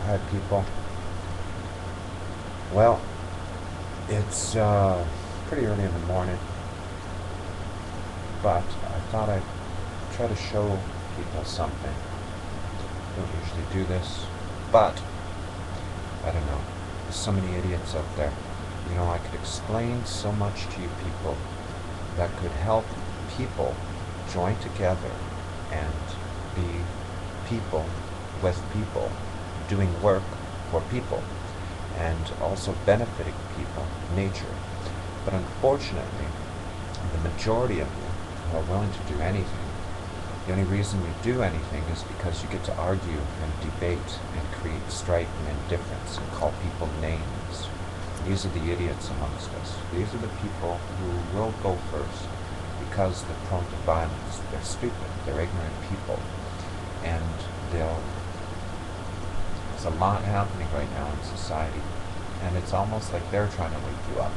Hi, people. Well, it's pretty early in the morning, but I thought I'd try to show people something. Don't usually do this, but I don't know. There's so many idiots out there. I could explain so much to you people that could help people join together and be people with people, doing work for people, and also benefiting people, nature. But unfortunately, the majority of you who are willing to do anything, the only reason you do anything is because you get to argue and debate and create strife and indifference and call people names. These are the idiots amongst us. These are the people who will go first because they're prone to violence. They're stupid. They're ignorant people. And there's a lot happening right now in society. And it's almost like they're trying to wake you up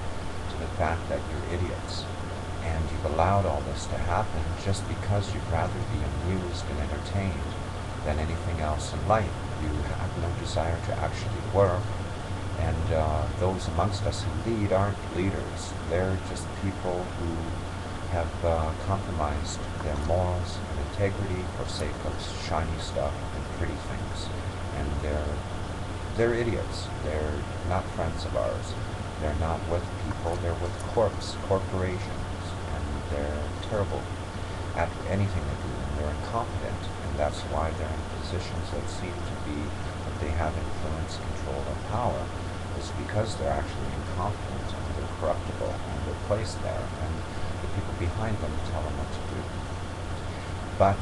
to the fact that you're idiots. And you've allowed all this to happen just because you'd rather be amused and entertained than anything else in life. You have no desire to actually work. And those amongst us who lead aren't leaders. They're just people who have compromised their morals and integrity for sake of shiny stuff and pretty things. And they're idiots. They're not friends of ours. They're not with people. They're with corporations. And they're terrible at anything they do. And they're incompetent. And that's why they're in positions that seem to be that they have influence, control, and power. Is because they're actually incompetent and they're corruptible and they're placed there. And the people behind them tell them what to do. But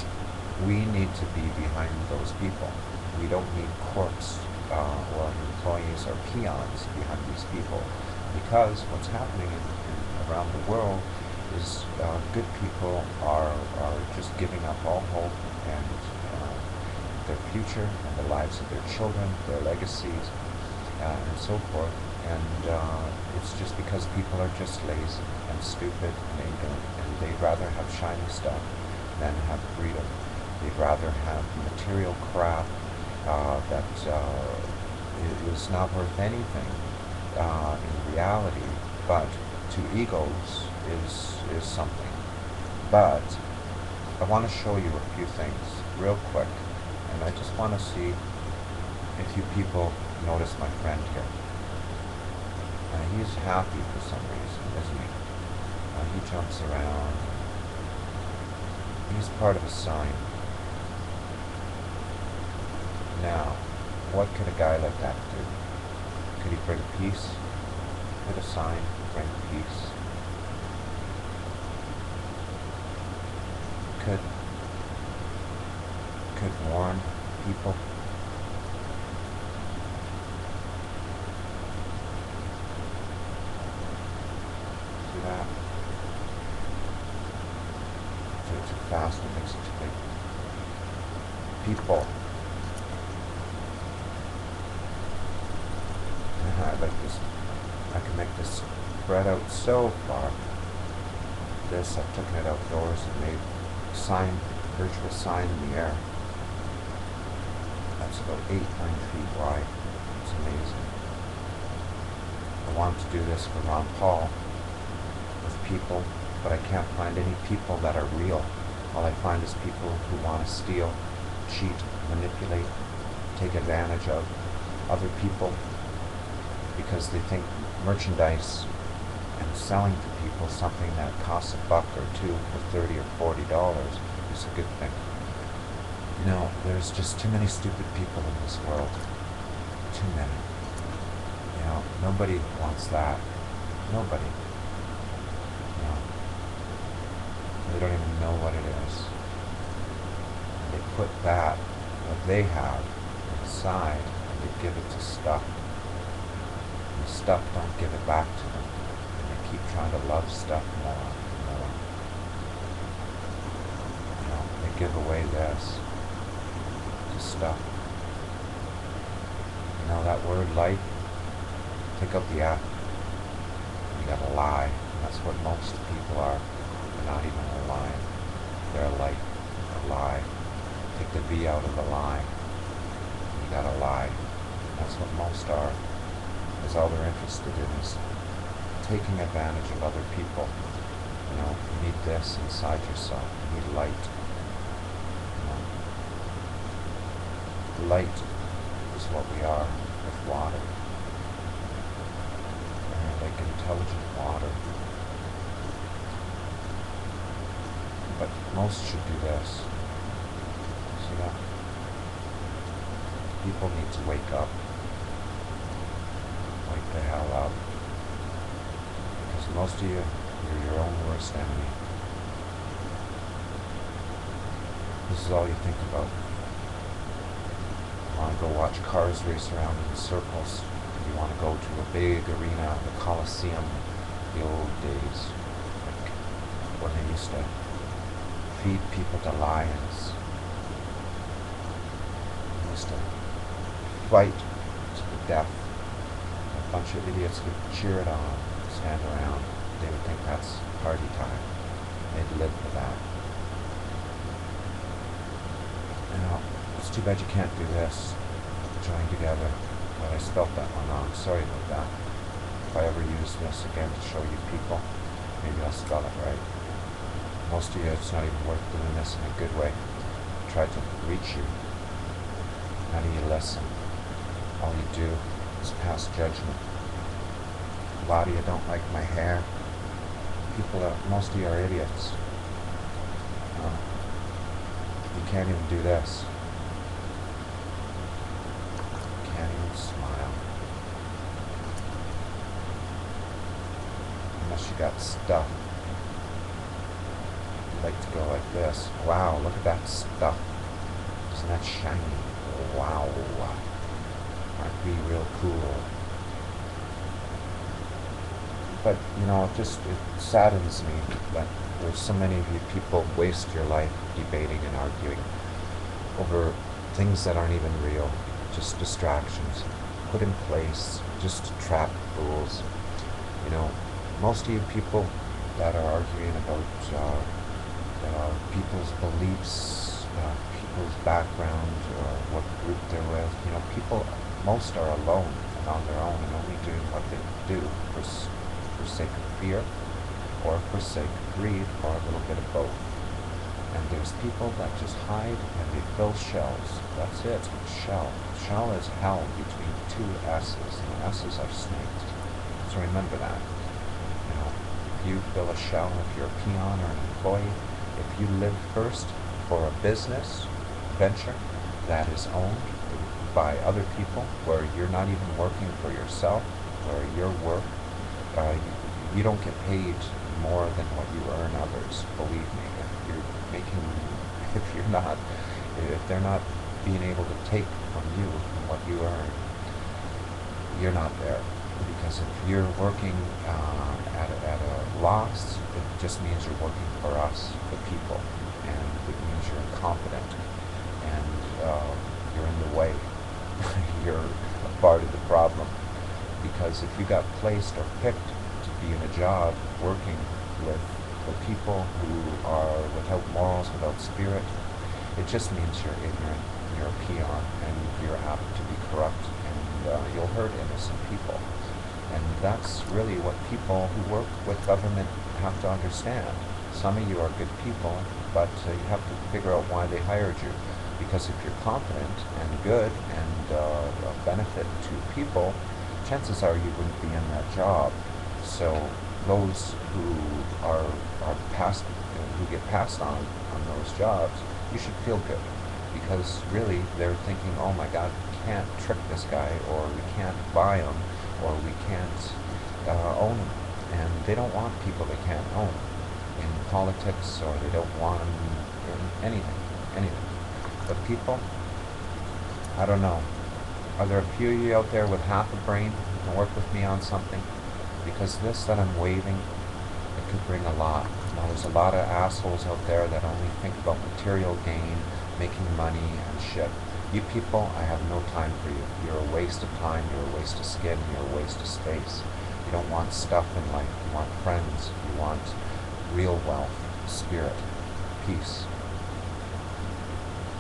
we need to be behind those people. We don't need corpse or employees or peons behind these people, because what's happening around the world is good people are just giving up all hope and their future and the lives of their children, their legacies, and so forth. And it's just because people are just lazy and stupid and ignorant, and they'd rather have shiny stuff than have freedom. They'd rather have material crap that is not worth anything in reality, but to egos is something. But I want to show you a few things real quick, and I just want to see if you people notice my friend here. He's happy for some reason, isn't he? He jumps around. He's part of a sign. Now, what could a guy like that do? Could he bring peace? Could a sign bring peace? Could warn people? See that? Too fast, it makes it too big. People. I like this. I can make this spread out so far. I've taken it outdoors and made a sign, virtual sign in the air. That's about 8-9 feet wide. It's amazing. I wanted to do this for Ron Paul with people, but I can't find any people that are real. All I find is people who want to steal, cheat, manipulate, take advantage of other people because they think merchandise and selling to people something that costs $1 or $2 for $30 or $40 is a good thing. No, there's just too many stupid people in this world. Too many. Nobody wants that. Nobody. No. They don't even know what it is. And they put that, what they have, inside, and they give it to stuff. And stuff don't give it back to them. And they keep trying to love stuff more and more. They give away this to stuff. That word life, take out the F, you gotta lie. That's what most people are. They're not even lying. They're a life, a lie. Take the V out of the lie. You gotta lie. That's what most are. Because all they're interested in is taking advantage of other people. You know, you need this inside yourself. You need light. You know, light is what we are with water. And like intelligent water. But most should do this. See that? People need to wake up. Wake the hell up. Because most of you, you're your own worst enemy. This is all you think about. You want to go watch cars race around in circles. You want to go to a big arena, the Coliseum, the old days, like when they used to feed people to lions. They used to fight to the death. A bunch of idiots would cheer it on, stand around. They would think that's party time. They'd live for that. You know, it's too bad you can't do this. Join together. But I spelt that one wrong. Sorry about that. If I ever use this again to show you people, maybe I'll spell it right. Most of you, it's not even worth doing this in a good way. I tried to reach you. None of you listen. All you do is pass judgment. A lot of you don't like my hair. Most of you are idiots. You can't even do this. You can't even smile. Unless you got stuff. You like to go like this. Wow, look at that stuff. Isn't that shiny? Wow. Aren't we real cool? But, you know, it saddens me that there's so many of you people waste your life debating and arguing over things that aren't even real, just distractions put in place just to trap fools. You know, most of you people that are arguing about people's beliefs, people's background, or what group they're with, you know, most are alone and on their own and only doing what they do for sake of fear or for sake of greed or a little bit of both. And there's people that just hide and they fill shells. That's it. Shell. Shell is hell between two S's. And the S's are snakes. So remember that. You know, if you fill a shell, if you're a peon or an employee, if you live first for a business venture that is owned by other people, where you're not even working for yourself, where your work, you don't get paid more than what you earn others. Believe me, if they're not being able to take from you what you earn, you're not there. Because if you're working at a loss, it just means you're working for us, the people, and it means you're incompetent and you're in the way. You're a part of the problem. Because if you got placed or picked to be in a job working with the people who are without morals, without spirit, it just means you're ignorant, you're a peon, and you're apt to be corrupt, and you'll hurt innocent people. And that's really what people who work with government have to understand. Some of you are good people, but you have to figure out why they hired you. Because if you're competent and good and a benefit to people, chances are you wouldn't be in that job. So those who get passed on those jobs, you should feel good, because really they're thinking, oh my God, we can't trick this guy, or we can't buy him, or we can't own him. And they don't want people they can't own in politics, or they don't want them in anything. But people, I don't know. Are there a few of you out there with half a brain who can work with me on something? Because this that I'm waving, it could bring a lot. Now, there's a lot of assholes out there that only think about material gain, making money and shit. You people, I have no time for you. You're a waste of time, you're a waste of skin, you're a waste of space. You don't want stuff in life. You want friends. You want real wealth, spirit, peace.